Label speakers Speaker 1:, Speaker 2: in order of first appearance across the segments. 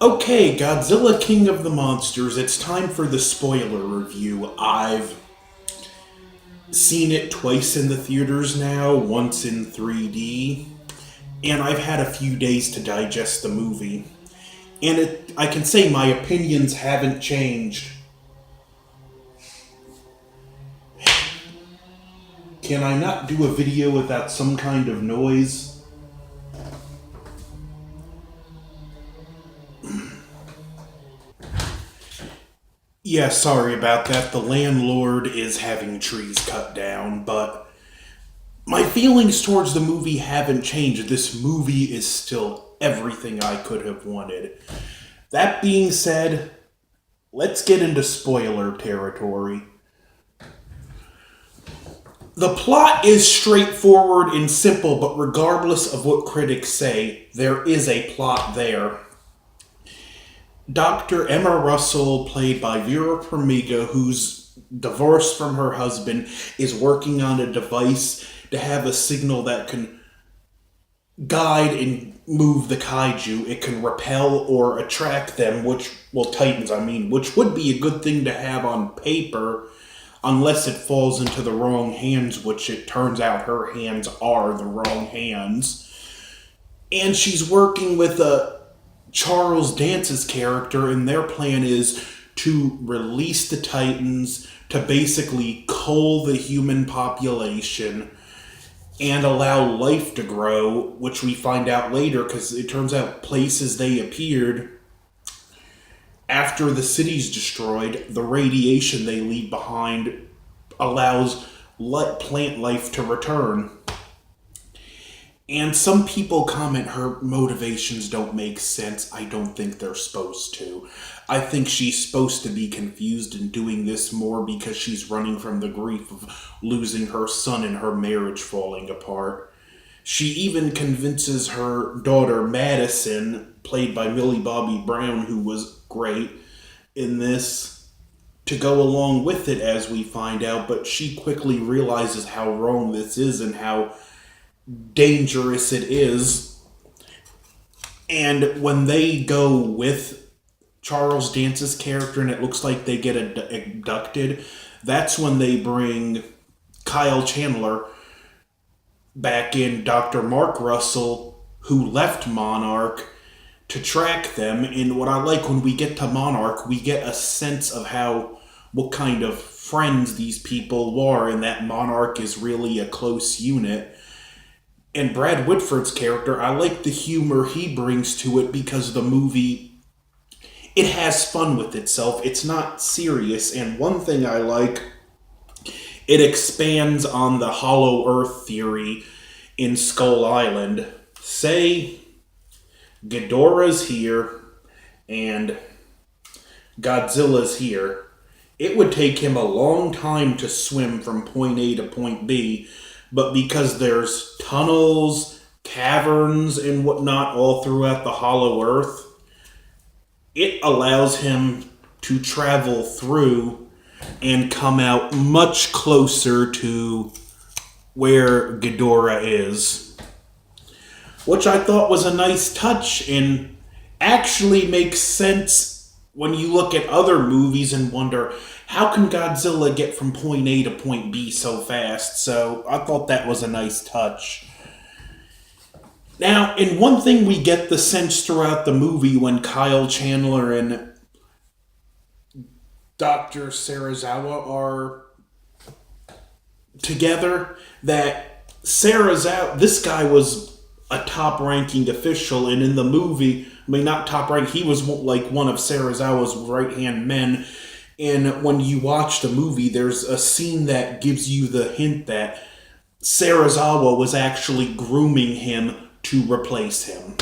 Speaker 1: Okay, Godzilla King of the Monsters, it's time for the spoiler review. I've seen it twice in the theaters now, once in 3D, and I've had a few days to digest the movie. I can say my opinions haven't changed. Can I not do a video without some kind of noise? Yeah, sorry about that. The landlord is having trees cut down, but my feelings towards the movie haven't changed. This movie is still everything I could have wanted. That being said, let's get into spoiler territory. The plot is straightforward and simple, but regardless of what critics say, there is a plot there. Dr. Emma Russell, played by Vera Farmiga, who's divorced from her husband, is working on a device to have a signal that can guide and move the kaiju. It can repel or attract them, Titans, which would be a good thing to have on paper, unless it falls into the wrong hands, which it turns out her hands are the wrong hands. And she's working with Charles Dance's character, and their plan is to release the Titans to basically cull the human population and allow life to grow, which we find out later because it turns out places they appeared after the city's destroyed, the radiation they leave behind allows plant life to return. And some people comment her motivations don't make sense. I don't think they're supposed to. I think she's supposed to be confused and doing this more because she's running from the grief of losing her son and her marriage falling apart. She even convinces her daughter Madison, played by Millie Bobby Brown, who was great in this, to go along with it as we find out, but she quickly realizes how wrong this is and how dangerous it is. And when they go with Charles Dance's character and it looks like they get abducted, that's when they bring Kyle Chandler back in, Dr. Mark Russell, who left Monarch, to track them. And what I like, when we get to Monarch, we get a sense of what kind of friends these people are, and that Monarch is really a close unit. And Brad Whitford's character, I like the humor he brings to it because the movie, it has fun with itself. It's not serious. And one thing I like, it expands on the Hollow Earth theory in Skull Island. Say Ghidorah's here and Godzilla's here. It would take him a long time to swim from point A to point B, but because there's tunnels, caverns, and whatnot all throughout the Hollow Earth, it allows him to travel through and come out much closer to where Ghidorah is. Which I thought was a nice touch and actually makes sense when you look at other movies and wonder, how can Godzilla get from point A to point B so fast? So I thought that was a nice touch. Now, in one thing we get the sense throughout the movie when Kyle Chandler and Dr. Sarazawa are together, that this guy was a top-ranking official, and in the movie, not top-rank, he was like one of Sarazawa's right-hand men. And when you watch the movie, there's a scene that gives you the hint that Sarazawa was actually grooming him to replace him.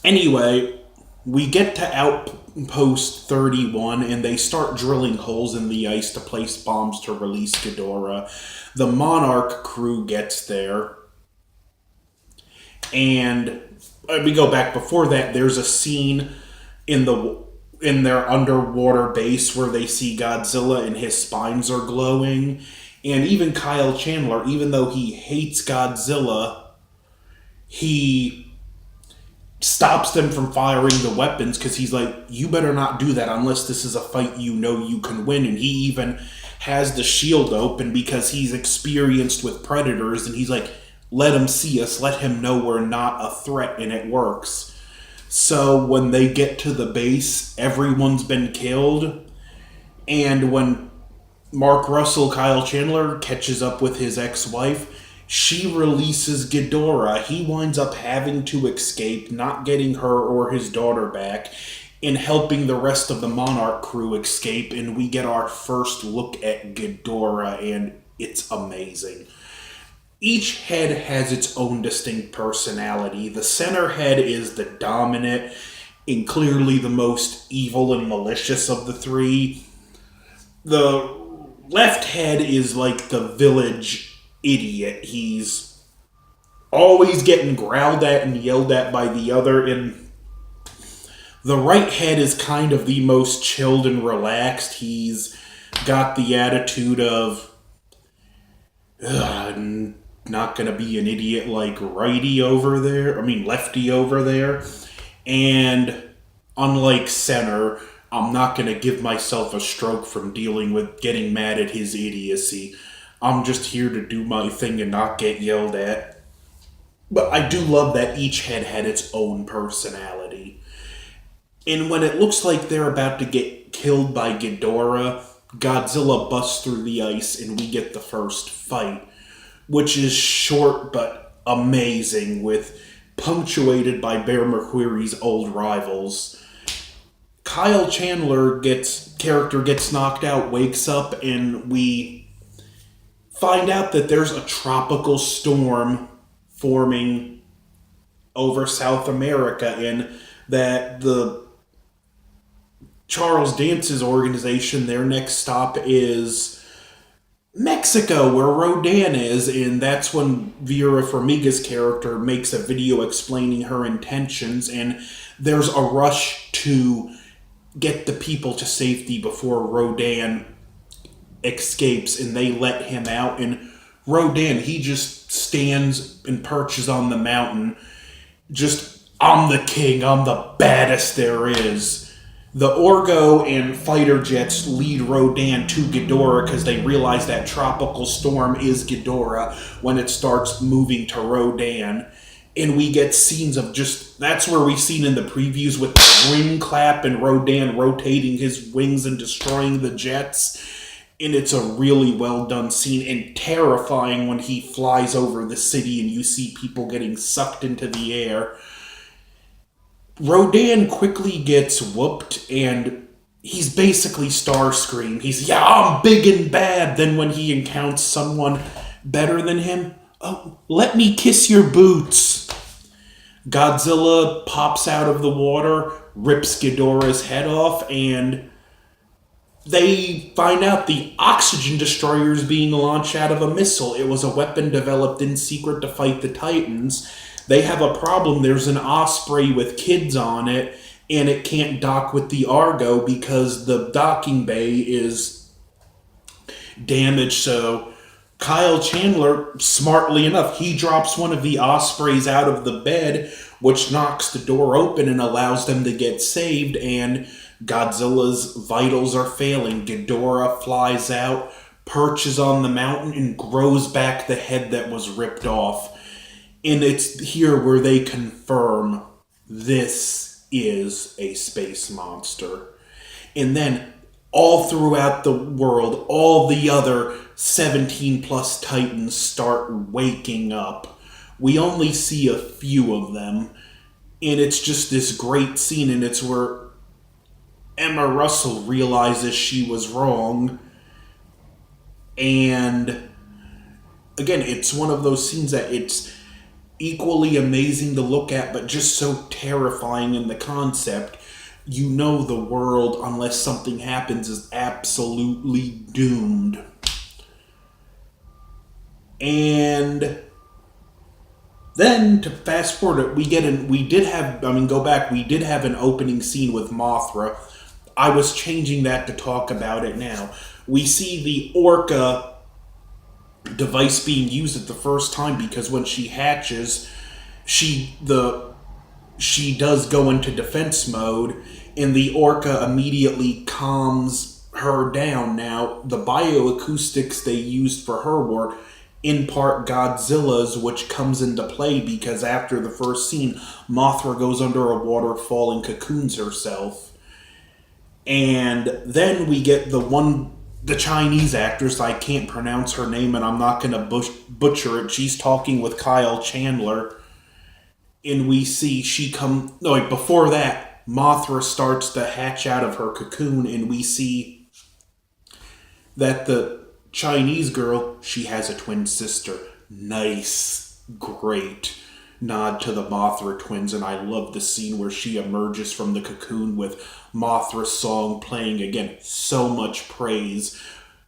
Speaker 1: Anyway, we get to Outpost 31, and they start drilling holes in the ice to place bombs to release Ghidorah. The Monarch crew gets there, and we go back before that. There's a scene in their underwater base where they see Godzilla and his spines are glowing. And even Kyle Chandler, even though he hates Godzilla, he stops them from firing the weapons because he's like, you better not do that unless this is a fight you know you can win. And he even has the shield open because he's experienced with predators, and he's like, let him see us, let him know we're not a threat, and it works. So when they get to the base, everyone's been killed, and when Mark Russell, Kyle Chandler, catches up with his ex-wife, she releases Ghidorah. He winds up having to escape, not getting her or his daughter back, and helping the rest of the Monarch crew escape, and we get our first look at Ghidorah, and it's amazing. Each head has its own distinct personality. The center head is the dominant and clearly the most evil and malicious of the three. The left head is like the village idiot. He's always getting growled at and yelled at by the other, and the right head is kind of the most chilled and relaxed. He's got the attitude of, I'm not gonna be an idiot like lefty over there. And unlike center, I'm not gonna give myself a stroke from dealing with getting mad at his idiocy. I'm just here to do my thing and not get yelled at. But I do love that each head had its own personality. And when it looks like they're about to get killed by Ghidorah, Godzilla busts through the ice and we get the first fight, which is short but amazing, with punctuated by Bear McQuarrie's old rivals. Kyle Chandler character gets knocked out, wakes up, and we find out that there's a tropical storm forming over South America, and that the Charles Dance's organization, their next stop is Mexico, where Rodan is, and that's when Vera Farmiga's character makes a video explaining her intentions, and there's a rush to get the people to safety before Rodan escapes, and they let him out, and Rodan, he just stands and perches on the mountain, just, I'm the king, I'm the baddest there is. The Orgo and fighter jets lead Rodan to Ghidorah because they realize that tropical storm is Ghidorah when it starts moving to Rodan. And we get scenes of that's where we've seen in the previews with the wing clap and Rodan rotating his wings and destroying the jets. And it's a really well done scene and terrifying when he flies over the city and you see people getting sucked into the air. Rodan quickly gets whooped, and he's basically Starscream. He's, I'm big and bad. Then when he encounters someone better than him, oh, let me kiss your boots. Godzilla pops out of the water, rips Ghidorah's head off, and they find out the oxygen destroyer is being launched out of a missile. It was a weapon developed in secret to fight the Titans. They have a problem. There's an Osprey with kids on it, and it can't dock with the Argo because the docking bay is damaged. So Kyle Chandler, smartly enough, he drops one of the Ospreys out of the bed, which knocks the door open and allows them to get saved, and Godzilla's vitals are failing. Ghidorah flies out, perches on the mountain, and grows back the head that was ripped off. And it's here where they confirm this is a space monster. And then all throughout the world, all the other 17 plus Titans start waking up. We only see a few of them. And it's just this great scene, and it's where Emma Russell realizes she was wrong. And again, it's one of those scenes that it's equally amazing to look at, but just so terrifying in the concept. You know the world, unless something happens, is absolutely doomed. And then, to fast forward, we did have an opening scene with Mothra. I was changing that to talk about it now. We see the Orca device being used at the first time because when she hatches, the she does go into defense mode, and the orca immediately calms her down. Now, the bioacoustics they used for her were in part Godzilla's, which comes into play because after the first scene, Mothra goes under a waterfall and cocoons herself. And then we get the Chinese actress, I can't pronounce her name and I'm not going to butcher it. She's talking with Kyle Chandler, and we see she come. No, wait, before that, Mothra starts to hatch out of her cocoon, and we see that the Chinese girl, she has a twin sister. Nice, great nod to the Mothra twins, and I love the scene where she emerges from the cocoon with Mothra's song playing again. So much praise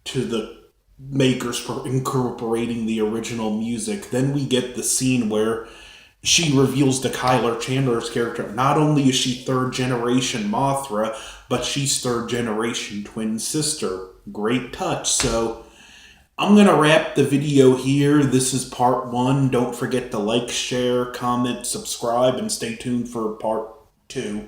Speaker 1: to the makers for incorporating the original music. Then we get the scene where she reveals to Kyler Chandler's character, not only is she third generation Mothra, but she's third generation twin sister. Great touch. So I'm going to wrap the video here. This is part 1. Don't forget to like, share, comment, subscribe, and stay tuned for part 2.